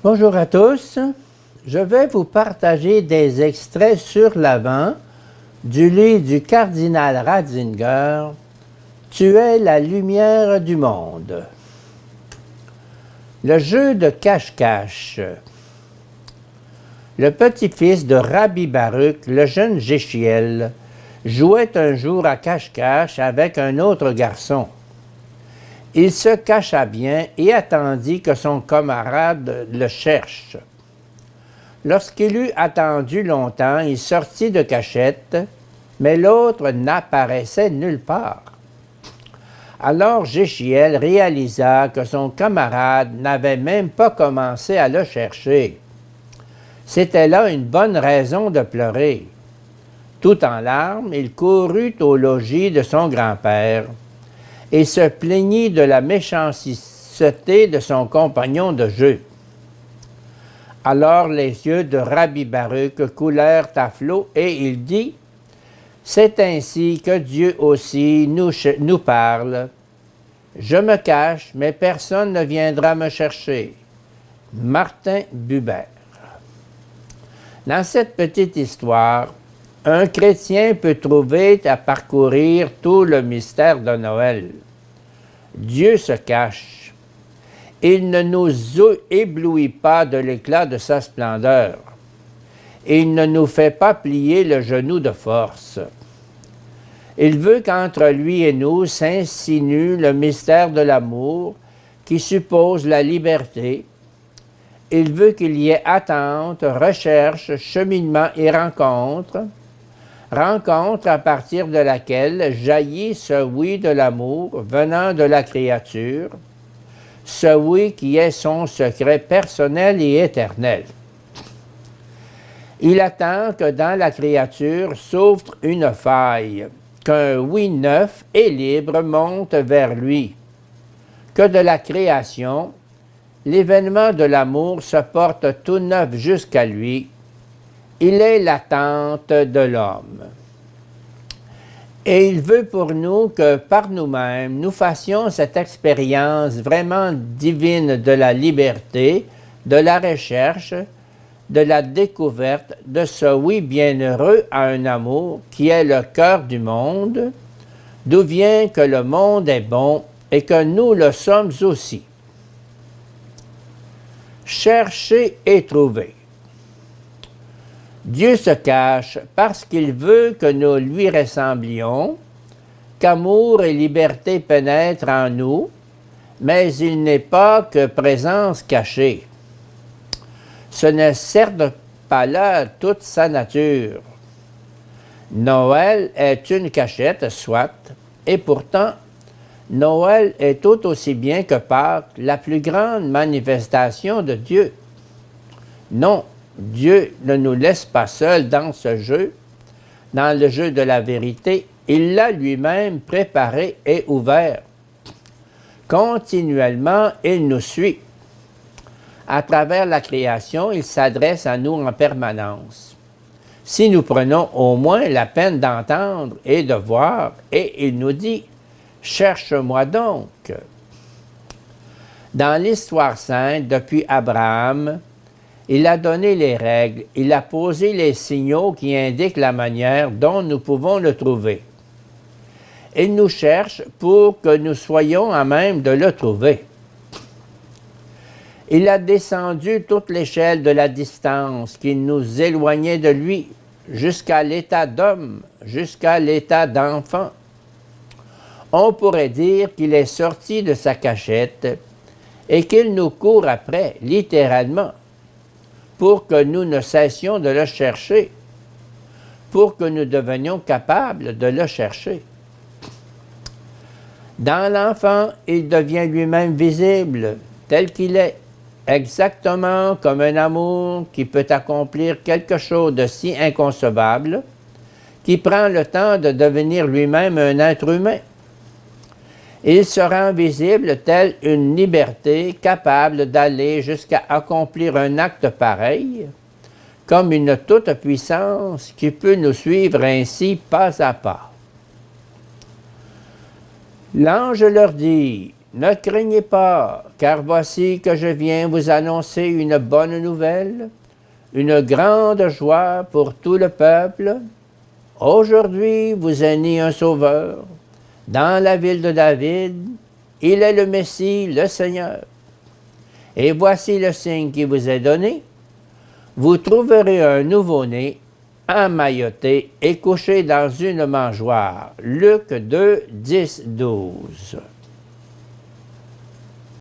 Bonjour à tous. Je vais vous partager des extraits sur l'avant du livre du cardinal Ratzinger, « Tu es la lumière du monde ». Le jeu de cache-cache. Le petit-fils de Rabbi Baruch, le jeune Jéchiel, jouait un jour à cache-cache avec un autre garçon. Il se cacha bien et attendit que son camarade le cherche. Lorsqu'il eut attendu longtemps, il sortit de cachette, mais l'autre n'apparaissait nulle part. Alors Jéchiel réalisa que son camarade n'avait même pas commencé à le chercher. C'était là une bonne raison de pleurer. Tout en larmes, il courut au logis de son grand-père et se plaignit de la méchanceté de son compagnon de jeu. Alors les yeux de Rabbi Baruch coulèrent à flots et il dit « C'est ainsi que Dieu aussi nous parle. Je me cache, mais personne ne viendra me chercher. » Martin Buber. Dans cette petite histoire, un chrétien peut trouver à parcourir tout le mystère de Noël. Dieu se cache. Il ne nous éblouit pas de l'éclat de sa splendeur. Il ne nous fait pas plier le genou de force. Il veut qu'entre lui et nous s'insinue le mystère de l'amour qui suppose la liberté. Il veut qu'il y ait attente, recherche, cheminement et rencontre. Rencontre à partir de laquelle jaillit ce oui de l'amour venant de la créature, ce oui qui est son secret personnel et éternel. Il attend que dans la créature s'ouvre une faille, qu'un oui neuf et libre monte vers lui, que de la création, l'événement de l'amour se porte tout neuf jusqu'à lui. Il est l'attente de l'homme. Et il veut pour nous que par nous-mêmes, nous fassions cette expérience vraiment divine de la liberté, de la recherche, de la découverte de ce oui bienheureux à un amour qui est le cœur du monde, d'où vient que le monde est bon et que nous le sommes aussi. Chercher et trouver. Dieu se cache parce qu'il veut que nous lui ressemblions, qu'amour et liberté pénètrent en nous, mais il n'est pas que présence cachée. Ce n'est certes pas là toute sa nature. Noël est une cachette, soit, et pourtant, Noël est tout aussi bien que Pâques la plus grande manifestation de Dieu. Non, Dieu ne nous laisse pas seuls dans ce jeu, dans le jeu de la vérité. Il l'a lui-même préparé et ouvert. Continuellement, il nous suit. À travers la création, il s'adresse à nous en permanence. Si nous prenons au moins la peine d'entendre et de voir, et il nous dit « Cherche-moi donc ». Dans l'histoire sainte, depuis Abraham, il a donné les règles, il a posé les signaux qui indiquent la manière dont nous pouvons le trouver. Il nous cherche pour que nous soyons à même de le trouver. Il a descendu toute l'échelle de la distance qui nous éloignait de lui, jusqu'à l'état d'homme, jusqu'à l'état d'enfant. On pourrait dire qu'il est sorti de sa cachette et qu'il nous court après, littéralement, pour que nous ne cessions de le chercher, pour que nous devenions capables de le chercher. Dans l'enfant, il devient lui-même visible, tel qu'il est, exactement comme un amour qui peut accomplir quelque chose de si inconcevable, qui prend le temps de devenir lui-même un être humain. Il se rend visible tel une liberté capable d'aller jusqu'à accomplir un acte pareil, comme une toute-puissance qui peut nous suivre ainsi pas à pas. L'ange leur dit ne craignez pas, car voici que je viens vous annoncer une bonne nouvelle, une grande joie pour tout le peuple. Aujourd'hui vous est né un sauveur, dans la ville de David, il est le Messie, le Seigneur. Et voici le signe qui vous est donné. Vous trouverez un nouveau-né, emmailloté et couché dans une mangeoire. Luc 2, 10, 12.